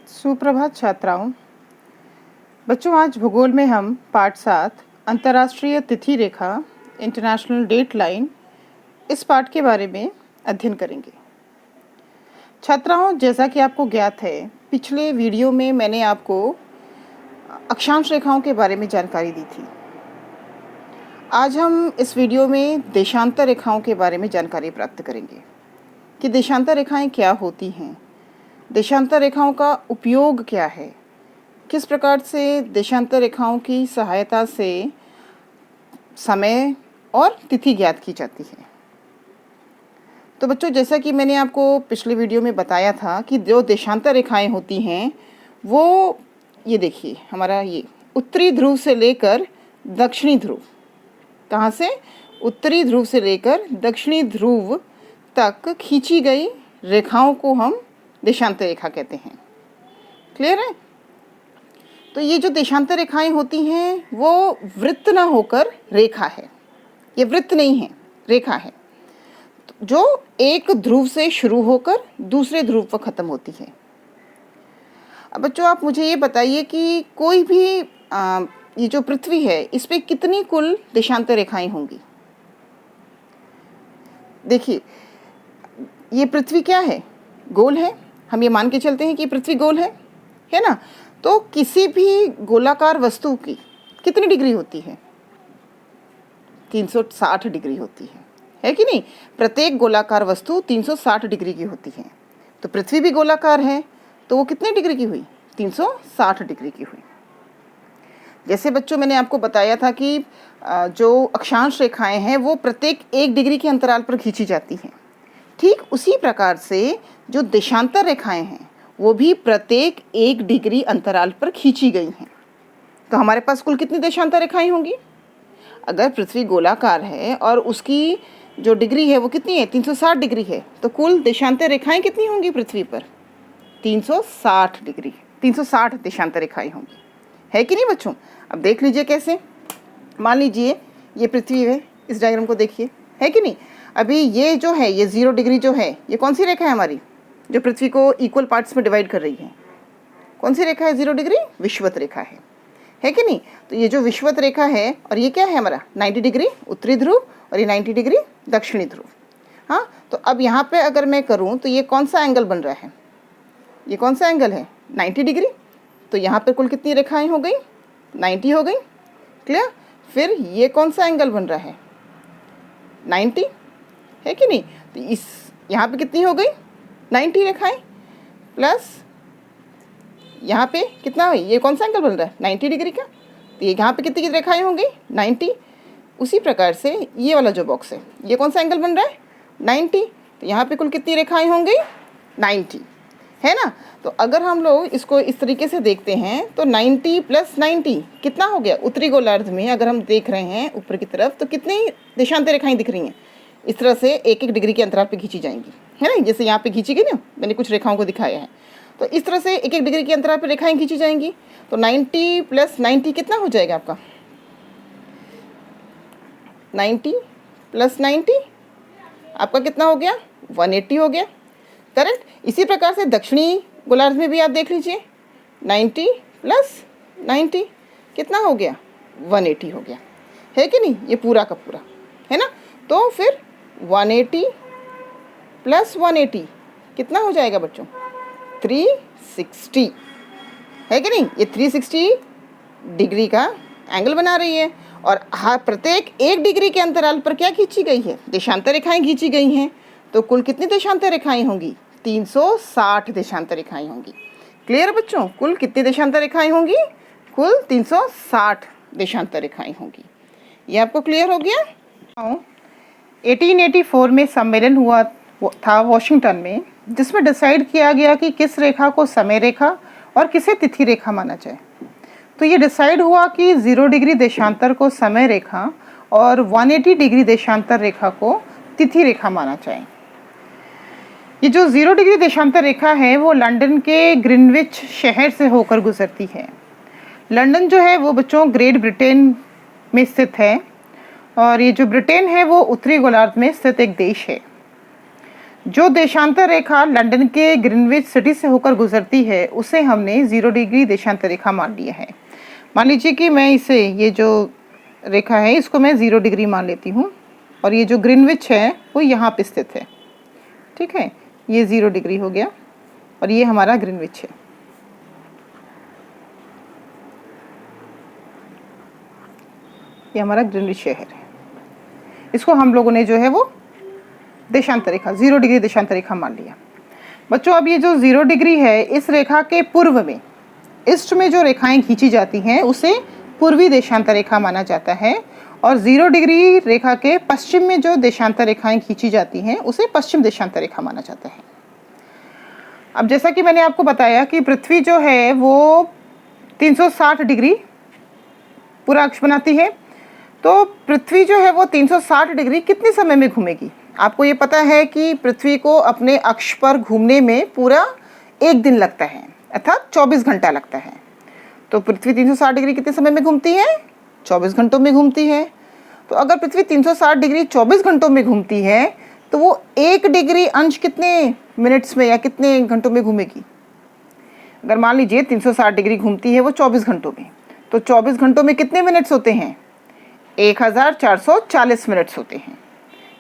सुप्रभात छात्राओं। बच्चों, आज भूगोल में हम पाठ 7 अंतर्राष्ट्रीय तिथि रेखा इंटरनेशनल डेट लाइन इस पाठ के बारे में अध्ययन करेंगे। छात्राओं, जैसा कि आपको ज्ञात है, पिछले वीडियो में मैंने आपको अक्षांश रेखाओं के बारे में जानकारी दी थी। आज हम इस वीडियो में देशांतर रेखाओं के बारे में जानकारी प्राप्त करेंगे कि देशांतर रेखाएं क्या होती हैं, देशांतर रेखाओं का उपयोग क्या है, किस प्रकार से देशांतर रेखाओं की सहायता से समय और तिथि ज्ञात की जाती है। तो बच्चों, जैसा कि मैंने आपको पिछले वीडियो में बताया था कि जो देशांतर रेखाएं होती हैं वो ये देखिए, हमारा ये उत्तरी ध्रुव से लेकर दक्षिणी ध्रुव, कहाँ से? उत्तरी ध्रुव से लेकर दक्षिणी ध्रुव तक खींची गई रेखाओं को हम देशांतर रेखा कहते हैं। क्लियर है? तो ये जो देशांतर रेखाएं होती हैं वो वृत्त ना होकर रेखा है। ये वृत्त नहीं है, रेखा है, जो एक ध्रुव से शुरू होकर दूसरे ध्रुव पर ख़त्म होती है। अब बच्चों, आप मुझे ये बताइए कि कोई भी ये जो पृथ्वी है इस पे कितनी कुल देशांतर रेखाएं होंगी? देखिए, ये पृथ्वी क्या है? गोल है। हम ये मान के चलते हैं कि पृथ्वी गोल है ना? तो किसी भी गोलाकार वस्तु की कितनी डिग्री होती है? 360 डिग्री होती है कि नहीं? प्रत्येक गोलाकार वस्तु 360 डिग्री की होती है। तो पृथ्वी भी गोलाकार है, तो वो कितने डिग्री की हुई? 360 डिग्री की हुई। जैसे बच्चों, मैंने आपको बताया था कि जो अक्षांश रेखाएं हैं वो प्रत्येक 1 डिग्री के अंतराल पर खींची जाती हैं। ठीक उसी प्रकार से जो देशांतर रेखाएं हैं वो भी प्रत्येक 1 डिग्री अंतराल पर खींची गई हैं। तो हमारे पास कुल कितनी देशांतर रेखाएं होंगी? अगर पृथ्वी गोलाकार है और उसकी जो डिग्री है वो कितनी है? 360 डिग्री है, तो कुल देशांतर रेखाएं कितनी होंगी पृथ्वी पर? 360 डिग्री, 360 देशांतर रेखाएं होंगी, है कि नहीं बच्चों? अब देख लीजिए कैसे। मान लीजिए ये पृथ्वी है, इस डायग्राम को देखिए, है कि नहीं? अभी ये जो है, ये 0 डिग्री जो है, ये कौन सी रेखा है हमारी, जो पृथ्वी को इक्वल पार्ट्स में डिवाइड कर रही है? कौन सी रेखा है 0 डिग्री? विषुवत रेखा है कि नहीं? तो ये जो विषुवत रेखा है, और ये क्या है हमारा 90 डिग्री उत्तरी ध्रुव और ये 90 डिग्री दक्षिणी ध्रुव। हाँ, तो अब यहाँ पे अगर मैं करूँ तो ये कौन सा एंगल बन रहा है? ये कौन सा एंगल है? 90 डिग्री। तो यहाँ पर कुल कितनी रेखाएं हो गई? 90 हो गई। क्लियर? फिर ये कौन सा एंगल बन रहा है? 90, है कि नहीं? तो इस यहाँ पे कितनी हो गई? 90 रेखाएं, प्लस यहाँ पे कितना हुई? ये कौन सा एंगल बन रहा है? 90 डिग्री का। तो ये यहाँ पे कितनी रेखाएं होंगी? 90। उसी प्रकार से ये वाला जो बॉक्स है, ये कौन सा एंगल बन रहा है? 90। तो यहाँ पे कुल कितनी रेखाएं होंगी? 90, है ना? तो अगर हम लोग इसको इस तरीके से देखते हैं तो 90 + 90 कितना हो गया? उत्तरी गोलार्ध में अगर हम देख रहे हैं ऊपर की तरफ, तो कितनी देशांतर रेखाएं दिख रही हैं? इस तरह से 1-1 डिग्री के अंतराल पे खींची जाएंगी, है ना? जैसे यहाँ पे खींची गई ना, मैंने कुछ रेखाओं को दिखाया है। तो इस तरह से 1-1 डिग्री के अंतराल पे रेखाएं खींची जाएंगी। तो 90 + 90 कितना हो जाएगा आपका? 90 + 90 आपका कितना हो गया? 180 हो गया। करेक्ट? इसी प्रकार से दक्षिणी गोलार्ध में भी आप देख लीजिए, 90 + 90 कितना हो गया? 180 हो गया, है कि नहीं? ये पूरा का पूरा, है ना? तो फिर 180 + 180 कितना हो जाएगा बच्चों? 360, है कि नहीं? ये 360 डिग्री का एंगल बना रही है। और प्रत्येक 1 डिग्री के अंतराल पर क्या खींची गई है? देशांतर रेखाएं खींची गई हैं। तो कुल कितनी देशांतर रेखाएं होंगी? 360 देशांतर रेखाएं होंगी। क्लियर बच्चों? कुल कितनी देशांतर रेखाएं होंगी? कुल 360 देशांतर रेखाएं होंगी। ये आपको क्लियर हो गया? 1884 में सम्मेलन हुआ था वॉशिंगटन में, जिसमें डिसाइड किया गया कि किस रेखा को समय रेखा और किसे तिथि रेखा माना जाए। तो ये डिसाइड हुआ कि 0 डिग्री देशांतर को समय रेखा और 180 डिग्री देशांतर रेखा को तिथि रेखा माना जाए। ये जो 0 डिग्री देशांतर रेखा है वो लंदन के ग्रीनविच शहर से होकर गुजरती है। लंदन जो है वो बच्चों ग्रेट ब्रिटेन में स्थित है, और ये जो ब्रिटेन है वो उत्तरी गोलार्ध में स्थित एक देश है। जो देशांतर रेखा लंदन के ग्रीनविच सिटी से होकर गुजरती है उसे हमने 0 डिग्री देशांतर रेखा मान लिया है। मान लीजिए कि मैं इसे, ये जो रेखा है इसको मैं 0 डिग्री मान लेती हूँ और ये जो ग्रीनविच है वो यहाँ पे स्थित है। ठीक है, ये 0 डिग्री हो गया और ये हमारा ग्रीनविच है। ये हमारा ग्रीनविच शहर है। इसको हम लोगों ने जो है वो देशांतर रेखा 0 डिग्री देशांतर रेखा मान लिया। बच्चों अब ये जो 0 डिग्री है, इस रेखा के पूर्व में, ईस्ट में जो रेखाएं खींची जाती हैं उसे पूर्वी देशांतर रेखा माना जाता है और 0 डिग्री रेखा के पश्चिम में जो देशांतर रेखाएं खींची जाती हैं उसे पश्चिम देशांतर रेखा माना जाता है। अब जैसा कि मैंने आपको बताया कि पृथ्वी जो है वो 360 डिग्री पूरा अक्ष बनाती है, तो पृथ्वी जो है वो 360 डिग्री कितने समय में घूमेगी? आपको ये पता है कि पृथ्वी को अपने अक्ष पर घूमने में पूरा 1 दिन लगता है, अर्थात 24 घंटा लगता है। तो पृथ्वी 360 डिग्री कितने समय में घूमती है? 24 घंटों में घूमती है। तो अगर पृथ्वी 360 डिग्री 24 घंटों में घूमती है तो वो 1 डिग्री अंश कितने मिनट्स में या कितने घंटों में घूमेगी? अगर मान लीजिए 360 डिग्री घूमती है वो 24 घंटों में, तो 24 घंटों में कितने मिनट्स होते हैं? 1440 मिनट्स होते हैं।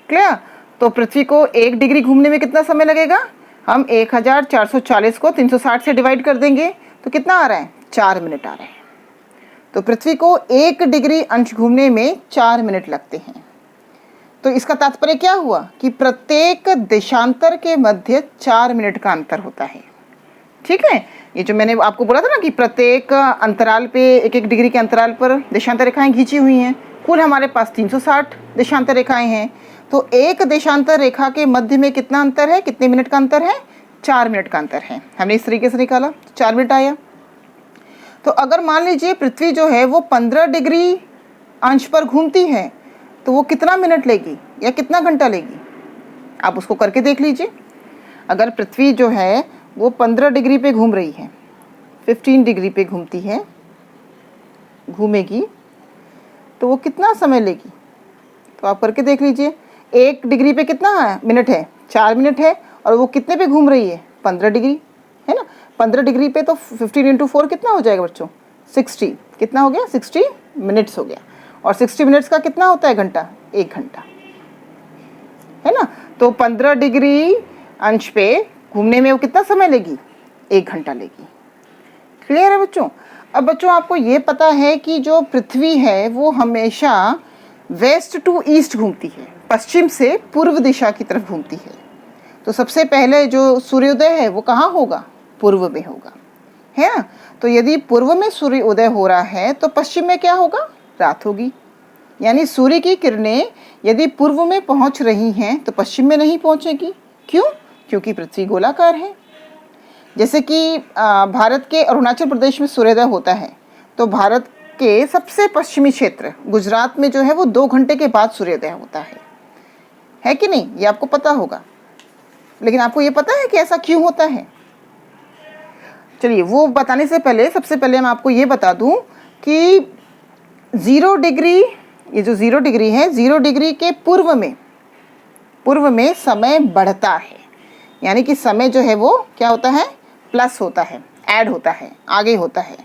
क्लियर? तो पृथ्वी को 1 डिग्री घूमने में कितना समय लगेगा? हम 1440 को 360 से डिवाइड कर देंगे तो कितना आ रहा है? 4 मिनट आ रहा है। तो पृथ्वी को 1 डिग्री अंश घूमने में 4 मिनट लगते हैं। तो इसका तात्पर्य क्या हुआ कि प्रत्येक देशांतर के मध्य 4 मिनट का अंतर होता है। ठीक है, ये जो मैंने आपको बोला था ना कि प्रत्येक अंतराल पे 1-1 डिग्री के अंतराल पर देशांतर रेखाएं खींची हुई हैं, कुल हमारे पास 360 देशांतर रेखाएं हैं। तो एक देशांतर रेखा के मध्य में कितना अंतर है, कितने मिनट का अंतर है? 4 मिनट का अंतर है। हमने इस तरीके से निकाला, 4 मिनट आया। तो अगर मान लीजिए पृथ्वी जो है वो 15 डिग्री अंश पर घूमती है तो वो कितना मिनट लेगी या कितना घंटा लेगी? आप उसको करके देख लीजिए। अगर पृथ्वी जो है वो 15 डिग्री पे घूम रही है, 15 डिग्री पे घूमती है, घूमेगी, तो वो कितना समय लेगी? तो आप करके देख लीजिए। 1 डिग्री पे कितना मिनट है? 4 मिनट है। और वो कितने पे घूम रही है? 15 डिग्री, है ना। 15 डिग्री पे तो 15 × 4 कितना हो जाएगा बच्चों? 60। कितना हो गया? 60 मिनट्स हो गया। और 60 मिनट्स का कितना होता है घंटा? 1 घंटा, है ना। तो 15 डिग्री अंश पे घूमने में वो कितना समय लेगी? 1 घंटा लेगी। क्लियर है बच्चों? अब बच्चों आपको ये पता है कि जो पृथ्वी है वो हमेशा वेस्ट टू ईस्ट घूमती है, पश्चिम से पूर्व दिशा की तरफ घूमती है। तो सबसे पहले जो सूर्योदय है वो कहाँ होगा? पूर्व में होगा, है ना। तो यदि पूर्व में सूर्योदय हो रहा है तो पश्चिम में क्या होगा? रात होगी। यानी सूर्य की किरणें यदि पूर्व में पहुंच रही हैं तो पश्चिम में नहीं पहुंचेगी। क्यों? क्योंकि पृथ्वी गोलाकार है। जैसे कि भारत के अरुणाचल प्रदेश में सूर्योदय होता है, तो भारत के सबसे पश्चिमी क्षेत्र गुजरात में जो है वो 2 घंटे के बाद सूर्योदय होता है कि नहीं? ये आपको पता होगा। लेकिन आपको ये पता है कि ऐसा क्यों होता है? चलिए वो बताने से पहले सबसे पहले मैं आपको ये बता दूं कि 0 डिग्री, ये जो 0 डिग्री है, 0 डिग्री के पूर्व में समय बढ़ता है। यानी कि समय जो है वो क्या होता है? प्लस होता है, ऐड होता है, आगे होता है।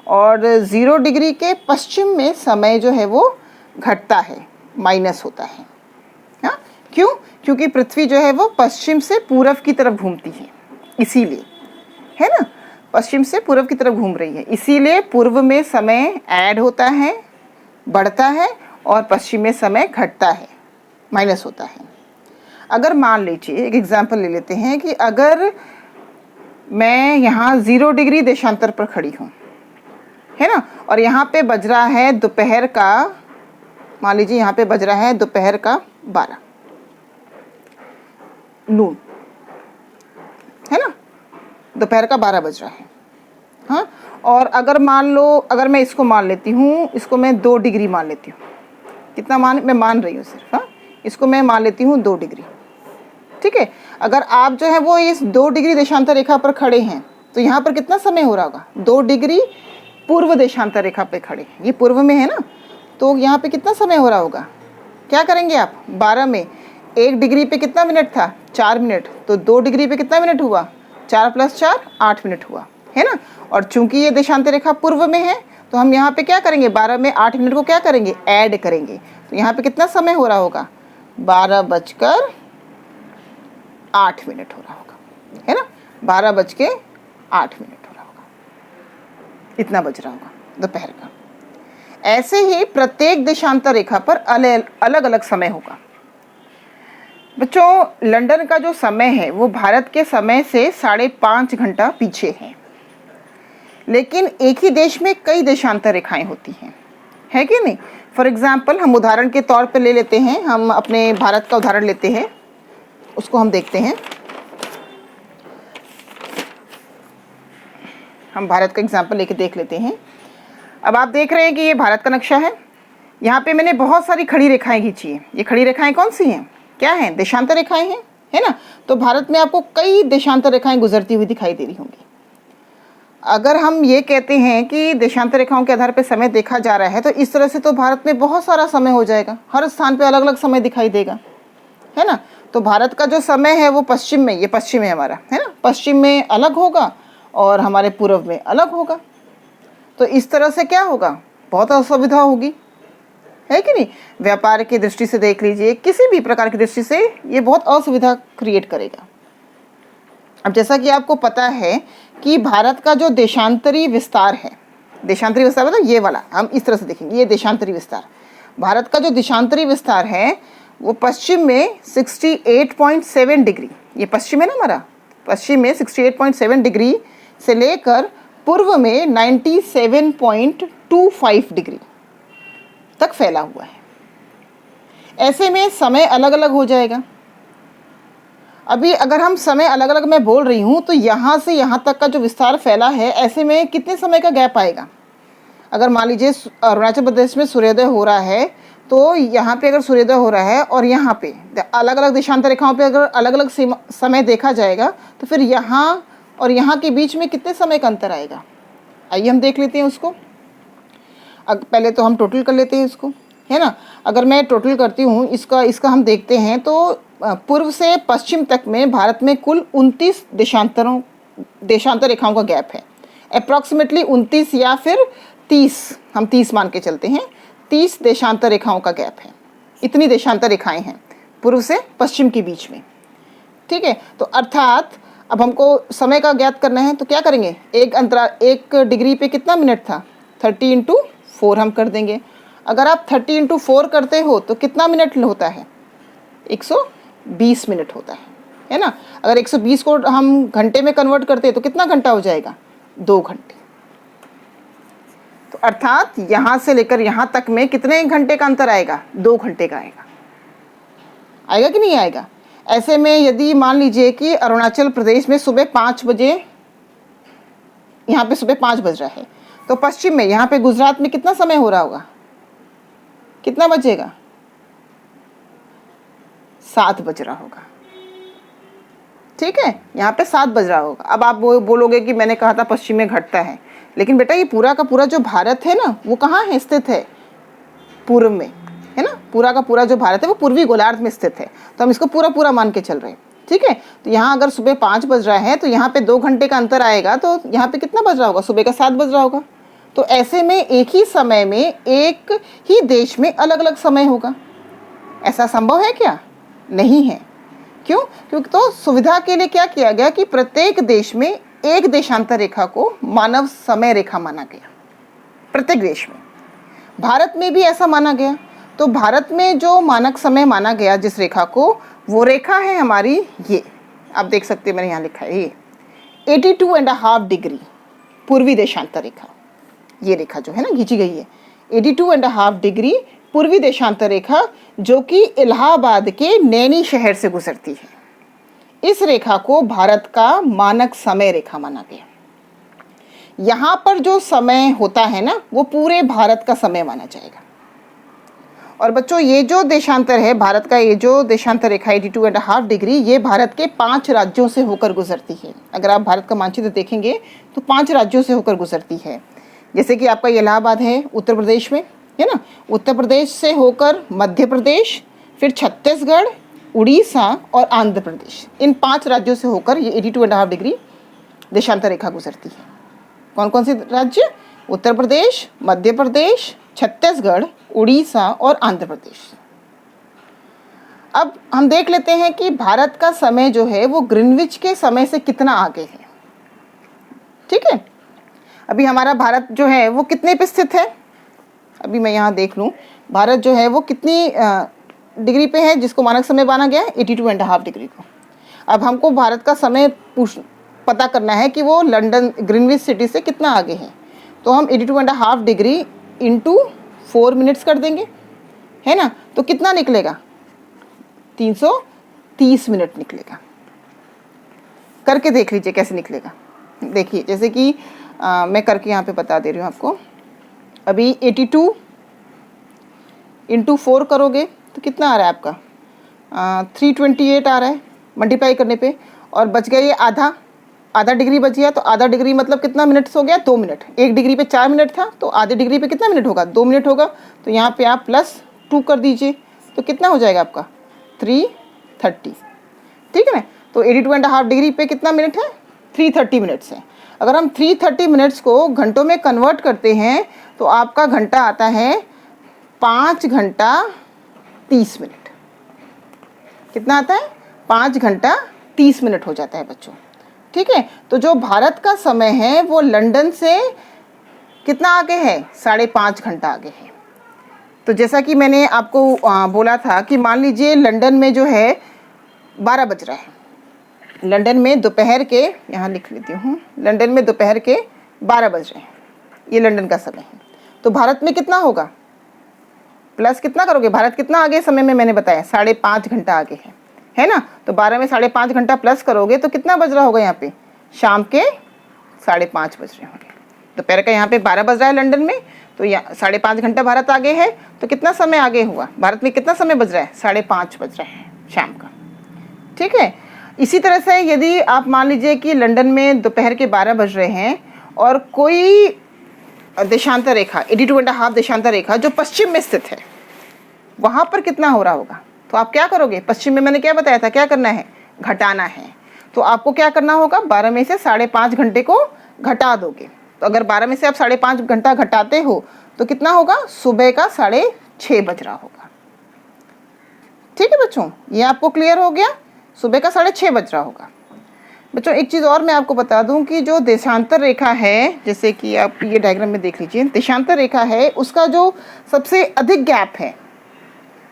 और 0 डिग्री के पश्चिम में समय जो है वो घटता है, माइनस होता है। हाँ, क्यों? क्योंकि पृथ्वी जो है वो पश्चिम से पूर्व की तरफ घूमती है, इसीलिए, है ना। पश्चिम से पूर्व की तरफ घूम रही है, इसीलिए पूर्व में समय ऐड होता है, बढ़ता है, और पश्चिम में समय घटता है, माइनस होता है। अगर मान लीजिए एक एग्जाम्पल ले लेते हैं कि अगर मैं यहाँ 0 डिग्री देशांतर पर खड़ी हूँ, है ना, और यहाँ पे बज रहा है दोपहर का, मान लीजिए यहाँ पे बज रहा है दोपहर का 12 नून, है ना, दोपहर का 12 बज रहा है। हाँ, और अगर मान लो, अगर मैं इसको मान लेती हूँ, इसको मैं 2 डिग्री मान लेती हूँ। कितना मैं मान रही हूँ सिर्फ, हाँ, इसको मैं मान लेती हूँ 2 डिग्री। ठीक है। अगर आप जो है वो इस 2 डिग्री देशांतर रेखा पर खड़े हैं तो यहाँ पर कितना समय हो रहा होगा? 2 डिग्री पूर्व देशांतर रेखा पे खड़े, ये पूर्व में है ना, तो यहाँ पे कितना समय हो रहा होगा? क्या करेंगे आप? 12 में 1 डिग्री पे कितना मिनट था? 4 मिनट। तो 2 डिग्री पे कितना मिनट हुआ? 4 + 4 8 मिनट हुआ, है ना। और चूंकि ये देशांतर रेखा पूर्व में है तो हम यहाँ पे क्या करेंगे? 12 में 8 मिनट को क्या करेंगे? ऐड करेंगे। तो यहाँ पे कितना समय हो रहा होगा? 12:08 हो रहा होगा, है ना। 12:08 हो रहा होगा, इतना बज रहा होगा दोपहर का। ऐसे ही प्रत्येक देशांतर रेखा पर अलग अलग समय होगा। बच्चों, लंदन का जो समय है वो भारत के समय से 5.5 घंटा पीछे है, लेकिन एक ही देश में कई देशांतर रेखाएं होती हैं, है कि नहीं। फॉर एग्जाम्पल हम उदाहरण के तौर पर ले लेते हैं, हम अपने भारत का उदाहरण लेते हैं, उसको हम देखते हैं। हम भारत का एग्जाम्पल लेके देख लेते हैं। अब आप देख रहे हैं कि ये भारत का नक्शा है। यहाँ पे मैंने बहुत सारी खड़ी रेखाएं खींची है। ये खड़ी रेखाएं कौन सी हैं? क्या हैं? देशांतर रेखाएं हैं, है ना। तो भारत में आपको कई देशांतर रेखाएं गुजरती हुई दिखाई दे रही होंगी। अगर हम ये कहते हैं कि देशांतर रेखाओं के आधार पर समय देखा जा रहा है, तो इस तरह से तो भारत में बहुत सारा समय हो जाएगा, हर स्थान पर अलग अलग समय दिखाई देगा, है ना। तो भारत का जो समय है वो पश्चिम में, ये पश्चिम है हमारा, है ना, पश्चिम में अलग होगा और हमारे पूर्व में अलग होगा। तो इस तरह से क्या होगा? बहुत असुविधा होगी, है कि नहीं। व्यापार की दृष्टि से देख लीजिए, किसी भी प्रकार की दृष्टि से ये बहुत असुविधा क्रिएट करेगा। अब जैसा कि आपको पता है कि भारत का जो देशांतरी विस्तार है, देशांतरी विस्तार मतलब ये वाला, हम इस तरह से देखेंगे, ये देशांतरी विस्तार। भारत का जो देशांतरी विस्तार है वो पश्चिम में 68.7 डिग्री, ये पश्चिम है ना हमारा, पश्चिम में 68.7 डिग्री से लेकर पूर्व में 97.25 डिग्री तक फैला हुआ है। ऐसे में समय अलग अलग हो जाएगा। अभी अगर हम समय अलग अलग मैं बोल रही हूँ, तो यहाँ से यहाँ तक का जो विस्तार फैला है, ऐसे में कितने समय का गैप आएगा? अगर मान लीजिए अरुणाचल प्रदेश में सूर्योदय हो रहा है, तो यहाँ पे अगर सूर्योदय हो रहा है और यहाँ पे अलग अलग देशांतर रेखाओं पे अगर अलग अलग समय देखा जाएगा, तो फिर यहाँ और यहाँ के बीच में कितने समय का अंतर आएगा? आइए हम देख लेते हैं उसको। पहले तो हम टोटल कर लेते हैं इसको, है ना। अगर मैं टोटल करती हूँ इसका हम देखते हैं, तो पूर्व से पश्चिम तक में भारत में कुल 29 देशांतर रेखाओं का गैप है। अप्रॉक्सीमेटली 29 या फिर 30, हम 30 मान के चलते हैं, 30 देशांतर रेखाओं का गैप है। इतनी देशांतर रेखाएं हैं पूर्व से पश्चिम के बीच में, ठीक है। तो अर्थात अब हमको समय का ज्ञात करना है, तो क्या करेंगे? एक डिग्री पे कितना मिनट था? 30 × 4 हम कर देंगे। अगर आप 30 × 4 करते हो तो कितना मिनट होता है? 120 मिनट होता है ना। अगर 120 को हम घंटे में कन्वर्ट करते हैं तो कितना घंटा हो जाएगा? 2 घंटे। तो अर्थात यहाँ से लेकर यहाँ तक में कितने घंटे का अंतर आएगा? 2 घंटे का आएगा। आएगा कि नहीं आएगा? ऐसे में यदि मान लीजिए कि अरुणाचल प्रदेश में सुबह 5 बजे, यहाँ पे सुबह 5 बज रहा है, तो पश्चिम में यहाँ पे गुजरात में कितना समय हो रहा होगा? कितना बजेगा? 7 बज रहा होगा, ठीक है। यहाँ पे 7 बज रहा होगा। अब आप बोलोगे कि मैंने कहा था पश्चिम में घटता है, लेकिन बेटा ये पूरा का पूरा जो भारत है ना, वो कहाँ है स्थित है? पूर्व में, है ना। पूरा का पूरा जो भारत है वो पूर्वी गोलार्ध में स्थित है, तो हम इसको पूरा पूरा मान के चल रहे हैं, ठीक है। तो यहाँ अगर सुबह 5 बज रहा है तो यहाँ पे 2 घंटे का अंतर आएगा, तो यहाँ पे कितना बज रहा होगा? सुबह का 7 बज रहा होगा। तो ऐसे में एक ही समय में एक ही देश में अलग अलग समय होगा। ऐसा संभव है क्या? नहीं है। क्यों? क्योंकि तो सुविधा के लिए क्या किया गया कि प्रत्येक देश में एक देशांतर रेखा को मानव समय रेखा माना गया, प्रत्येक देश में। भारत में भी ऐसा माना गया। तो भारत में जो मानक समय माना गया जिस रेखा को, वो रेखा है हमारी ये, आप देख सकते हैं मैंने यहाँ लिखा है ये 82.5 डिग्री पूर्वी देशांतर रेखा। ये रेखा जो है ना खींची गई है 82.5 डिग्री पूर्वी देशांतर रेखा, जो कि इलाहाबाद के नैनी शहर से गुजरती है। इस रेखा को भारत का मानक समय रेखा माना गया। यहाँ पर जो समय होता है ना, वो पूरे भारत का समय माना जाएगा। और बच्चों ये जो देशांतर है भारत का, ये जो देशांतर रेखा 82.5 डिग्री, ये भारत के 5 राज्यों से होकर गुजरती है। अगर आप भारत का मानचित्र देखेंगे तो 5 राज्यों से होकर गुजरती है। जैसे कि आपका इलाहाबाद है उत्तर प्रदेश में, है ना। उत्तर प्रदेश से होकर मध्य प्रदेश, फिर छत्तीसगढ़, उड़ीसा और आंध्र प्रदेश, इन 5 राज्यों से होकर ये 82.5 डिग्री देशांतर रेखा गुजरती है। कौन कौन से राज्य? उत्तर प्रदेश, मध्य प्रदेश, छत्तीसगढ़, उड़ीसा और आंध्र प्रदेश। अब हम देख लेते हैं कि भारत का समय जो है वो ग्रीनविच के समय से कितना आगे है। ठीक है, अभी हमारा भारत जो है वो कितने पे स्थित है? अभी मैं यहाँ देख लूँ, भारत जो है वो कितनी डिग्री पे है जिसको मानक समय माना गया है? 82.5 डिग्री को। अब हमको भारत का समय पता करना है कि वो लंदन ग्रीनविच सिटी से कितना आगे है, तो हम 82.5 डिग्री इंटू 4 मिनट्स कर देंगे, है ना। तो कितना निकलेगा? 330 मिनट निकलेगा। करके देख लीजिए कैसे निकलेगा। देखिए जैसे कि मैं करके यहाँ पे बता दे रही हूँ आपको। अभी 82 इंटू 4 करोगे तो कितना आ रहा है आपका? 328 आ रहा है मल्टीप्लाई करने पे, और बच गया ये आधा डिग्री बच गया। तो आधा डिग्री मतलब कितना मिनट्स हो गया? 2 मिनट। 1 डिग्री पे 4 मिनट था, तो आधे डिग्री पे कितना मिनट होगा? 2 मिनट होगा। तो यहाँ पे आप +2 कर दीजिए, तो कितना हो जाएगा आपका? 330। ठीक है ना। तो 82.5 डिग्री पे कितना मिनट है? 330 मिनट्स है। अगर हम 330 मिनट्स को घंटों में कन्वर्ट करते हैं तो आपका घंटा आता है 5 घंटा 30 मिनट। कितना आता है? 5 घंटा 30 मिनट हो जाता है बच्चों। ठीक है, तो जो भारत का समय है वो लंदन से कितना आगे है? 5.5 घंटा आगे है। तो जैसा कि मैंने आपको बोला था कि मान लीजिए लंदन में जो है 12 बज रहा है, लंदन में दोपहर के, यहाँ लिख लेती हूँ, लंदन में दोपहर के 12 बज रहे हैं, ये लंदन का समय है। तो भारत में कितना होगा? प्लस कितना करोगे? भारत कितना आगे समय में मैंने बताया? 5.5 घंटा आगे है ना। तो 12 में 5.5 घंटा प्लस करोगे तो कितना बज रहा होगा यहाँ पे? शाम के 5:30 बज रहे होंगे। दोपहर का यहाँ पे 12 बज रहा है लंदन में, तो यहाँ 5.5 घंटा भारत आगे है। तो कितना समय आगे हुआ? भारत में कितना समय बज रहा है? 5:30 बज रहा है शाम का। ठीक है, इसी तरह से यदि आप मान लीजिए कि लंदन में दोपहर के 12 बज रहे हैं और कोई देशांतर रेखा 82.5 देशांतर रेखा जो पश्चिम में स्थित है, वहाँ पर कितना हो रहा होगा? तो आप क्या करोगे? पश्चिम में मैंने क्या बताया था, क्या करना है? घटाना है। तो आपको क्या करना होगा? 12 में से 5.5 घंटे को घटा दोगे। तो अगर 12 में से आप 5.5 घंटा घटाते हो तो कितना होगा? सुबह का 6:30 बज रहा होगा। ठीक है बच्चों, ये आपको क्लियर हो गया? सुबह का 6:30 बज रहा होगा। बच्चों एक चीज़ और मैं आपको बता दूं कि जो देशांतर रेखा है, जैसे कि आप ये डायग्राम में देख लीजिए, देशांतर रेखा है उसका जो सबसे अधिक गैप है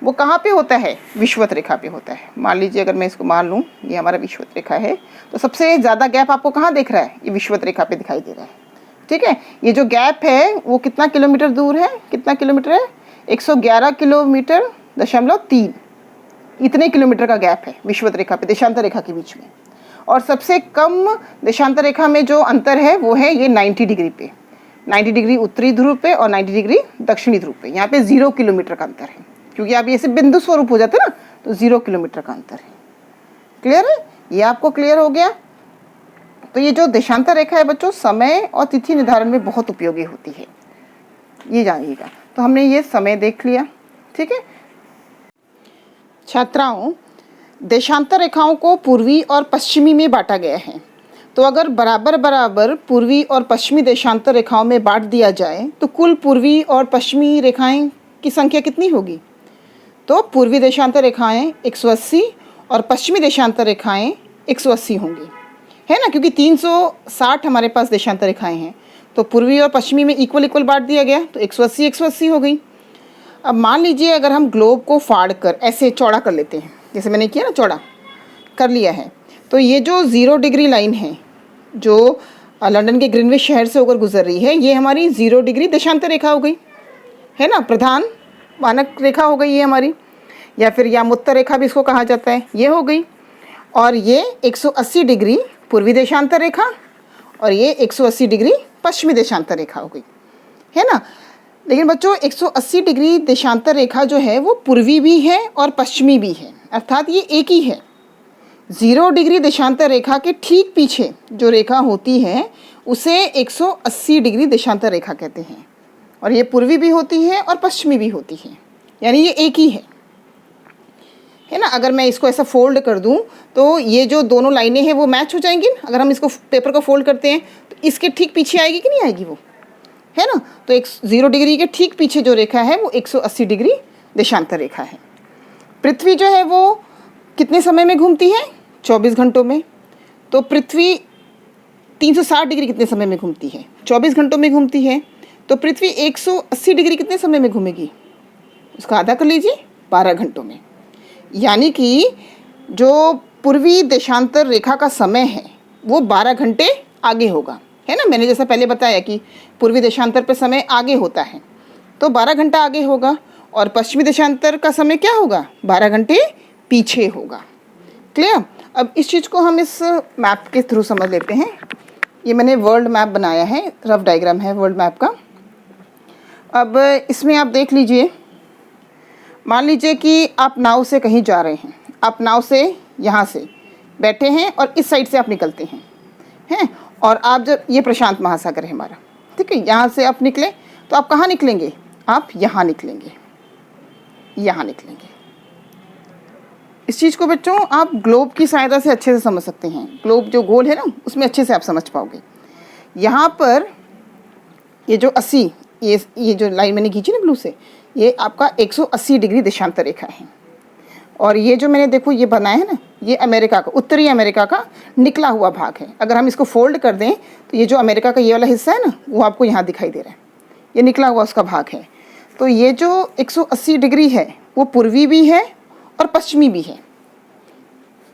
वो कहाँ पे होता है? विषुवत रेखा पे होता है। मान लीजिए अगर मैं इसको मान लूँ, ये हमारा विषुवत रेखा है, तो सबसे ज़्यादा गैप आपको कहाँ दिख रहा है? ये विषुवत रेखा पे दिखाई दे रहा है। ठीक है, ये जो गैप है वो कितना किलोमीटर दूर है? कितना किलोमीटर है? 111 किलोमीटर दशमलव 3, इतने किलोमीटर का गैप है विषुवत रेखा पे देशांतर रेखा के बीच में। और सबसे कम देशांतर रेखा में जो अंतर है वो है ये 90 डिग्री पे, 90 डिग्री उत्तरी ध्रुव पे और 90 डिग्री दक्षिणी ध्रुव पे। यहाँ पे 0 किलोमीटर का अंतर है, क्योंकि आप ये से बिंदु स्वरूप हो जाते हैं ना, तो 0 किलोमीटर का अंतर है। क्लियर है? ये आपको क्लियर हो गया? तो ये जो देशांतर रेखा है बच्चों, समय और तिथि निर्धारण में बहुत उपयोगी होती है, ये जानिएगा। तो हमने ये समय देख लिया। ठीक है छात्राओं, देशांतर रेखाओं को पूर्वी और पश्चिमी में बांटा गया है। तो अगर बराबर बराबर पूर्वी और पश्चिमी देशांतर रेखाओं में बांट दिया जाए तो कुल पूर्वी और पश्चिमी रेखाएं की संख्या कितनी होगी? तो पूर्वी देशांतर रेखाएं 180 और पश्चिमी देशांतर रेखाएं 180 होंगी, है ना, क्योंकि 360 हमारे पास देशांतर रेखाएं हैं। तो पूर्वी और पश्चिमी में इक्वल बांट दिया गया, तो 180 हो गई। अब मान लीजिए अगर हम ग्लोब को फाड़ कर ऐसे चौड़ा कर लेते हैं, जैसे मैंने किया ना, चौड़ा कर लिया है, तो ये जो 0 डिग्री लाइन है जो लंदन के ग्रीनविच शहर से होकर गुजर रही है, ये हमारी 0 डिग्री देशांतर रेखा हो गई, है ना, प्रधान मानक रेखा हो गई ये हमारी, या फिर यामोत्तर रेखा भी इसको कहा जाता है, ये हो गई। और ये 180 डिग्री पूर्वी देशांतर रेखा और ये 180 डिग्री पश्चिमी देशांतर रेखा हो गई, है ना। लेकिन बच्चों 180 डिग्री देशांतर रेखा जो है वो पूर्वी भी है और पश्चिमी भी है, अर्थात ये एक ही है। 0 डिग्री देशांतर रेखा के ठीक पीछे जो रेखा होती है उसे 180 डिग्री देशांतर रेखा कहते हैं, और ये पूर्वी भी होती है और पश्चिमी भी होती है, यानी ये एक ही है। है ना। अगर मैं इसको ऐसा फोल्ड कर दूं तो ये जो दोनों लाइनें हैं वो मैच हो जाएंगी। अगर हम इसको पेपर को फोल्ड करते हैं तो इसके ठीक पीछे आएगी कि नहीं आएगी वो, है ना। तो 0 डिग्री के ठीक पीछे जो रेखा है वो 180 डिग्री देशांतर रेखा है। पृथ्वी जो है वो कितने समय में घूमती है? 24 घंटों में। तो पृथ्वी 360 डिग्री कितने समय में घूमती है? 24 घंटों में घूमती है। तो पृथ्वी 180 डिग्री कितने समय में घूमेगी? उसका आधा कर लीजिए, 12 घंटों में। यानी कि जो पूर्वी देशांतर रेखा का समय है वो 12 घंटे आगे होगा, है ना। मैंने जैसा पहले बताया कि पूर्वी देशांतर पे समय आगे होता है, तो 12 घंटा आगे होगा। और पश्चिमी देशांतर का समय क्या होगा? 12 घंटे पीछे होगा। क्लियर? अब इस चीज़ को हम इस मैप के थ्रू समझ लेते हैं। ये मैंने वर्ल्ड मैप बनाया है, रफ डायग्राम है वर्ल्ड मैप का। अब इसमें आप देख लीजिए, मान लीजिए कि आप नाव से कहीं जा रहे हैं। आप नाव से यहाँ से बैठे हैं और इस साइड से आप निकलते हैं और आप जब, ये प्रशांत महासागर है हमारा, ठीक है। यहाँ से आप निकले तो आप कहाँ निकलेंगे? आप यहाँ निकलेंगे, यहाँ निकलेंगे। इस चीज़ को बच्चों आप ग्लोब की सहायता से अच्छे से समझ सकते हैं। ग्लोब जो गोल है ना, उसमें अच्छे से आप समझ पाओगे। यहाँ पर ये जो 80, ये जो लाइन मैंने खींची ना ब्लू से, ये आपका 180 डिग्री देशांतर रेखा है। और ये जो मैंने देखो ये बनाया है ना, ये अमेरिका का, उत्तरी अमेरिका का निकला हुआ भाग है। अगर हम इसको फोल्ड कर दें तो ये जो अमेरिका का ये वाला हिस्सा है ना, वो आपको यहाँ दिखाई दे रहा है, ये निकला हुआ उसका भाग है। तो ये जो 180 डिग्री है वो पूर्वी भी है और पश्चिमी भी है,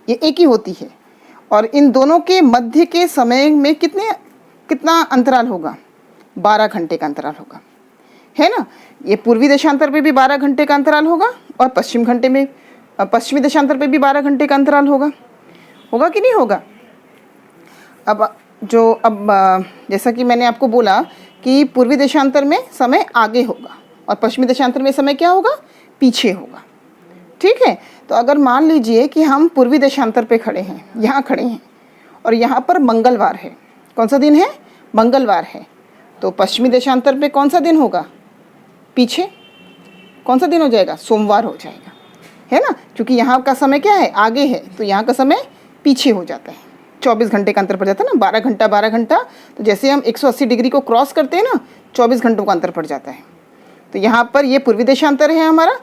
ये एक ही होती है। और इन दोनों के मध्य के समय में कितना अंतराल होगा? 12 घंटे का अंतराल होगा, है ना। ये पूर्वी देशांतर पे भी 12 घंटे का अंतराल होगा और पश्चिमी देशांतर पे भी 12 घंटे का अंतराल होगा कि नहीं होगा? अब जैसा कि मैंने आपको बोला कि पूर्वी देशांतर में समय आगे होगा और पश्चिमी देशांतर में समय क्या होगा? पीछे होगा, ठीक है। तो अगर मान लीजिए कि हम पूर्वी देशांतर पे खड़े हैं, यहाँ खड़े हैं और यहाँ पर मंगलवार है। कौन सा दिन है? मंगलवार है। तो पश्चिमी देशांतर पे कौन सा दिन होगा? पीछे। कौन सा दिन हो जाएगा? सोमवार हो जाएगा, है ना। क्योंकि यहाँ का समय क्या है? आगे है, तो यहाँ का समय पीछे हो जाता है। 24 घंटे का अंतर पड़ जाता है ना, 12 घंटा। तो जैसे हम 180 डिग्री को क्रॉस करते हैं ना, 24 घंटों का अंतर पड़ जाता है। तो यहाँ पर ये पूर्वी देशांतर है हमारा,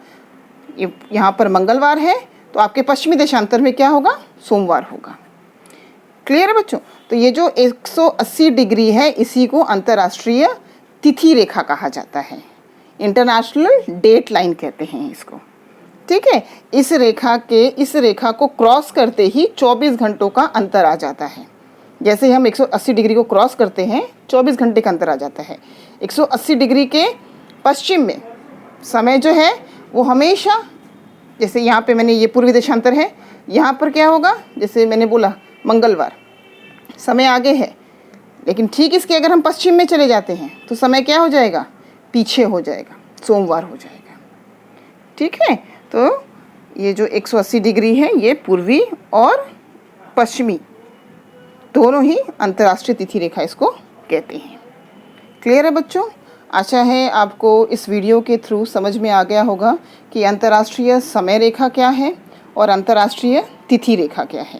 ये यहाँ पर मंगलवार है, तो आपके पश्चिमी देशांतर में क्या होगा? सोमवार होगा। क्लियर है बच्चों? तो ये जो 180 डिग्री है इसी को अंतर्राष्ट्रीय तिथि रेखा कहा जाता है, इंटरनेशनल डेट लाइन कहते हैं इसको, ठीक है। इस रेखा को क्रॉस करते ही 24 घंटों का अंतर आ जाता है। जैसे ही हम 180 डिग्री को क्रॉस करते हैं 24 घंटे का अंतर आ जाता है। 180 डिग्री के पश्चिम में समय जो है वो हमेशा, जैसे यहाँ पे मैंने ये पूर्वी देशांतर है, यहाँ पर क्या होगा? जैसे मैंने बोला मंगलवार, समय आगे है, लेकिन ठीक इसके अगर हम पश्चिम में चले जाते हैं तो समय क्या हो जाएगा? पीछे हो जाएगा, सोमवार हो जाएगा, ठीक है। तो ये जो 180 डिग्री है ये पूर्वी और पश्चिमी दोनों ही अंतर्राष्ट्रीय तिथि रेखा इसको कहते हैं। क्लियर है बच्चों? आशा है आपको इस वीडियो के थ्रू समझ में आ गया होगा कि अंतर्राष्ट्रीय समय रेखा क्या है और अंतर्राष्ट्रीय तिथि रेखा क्या है।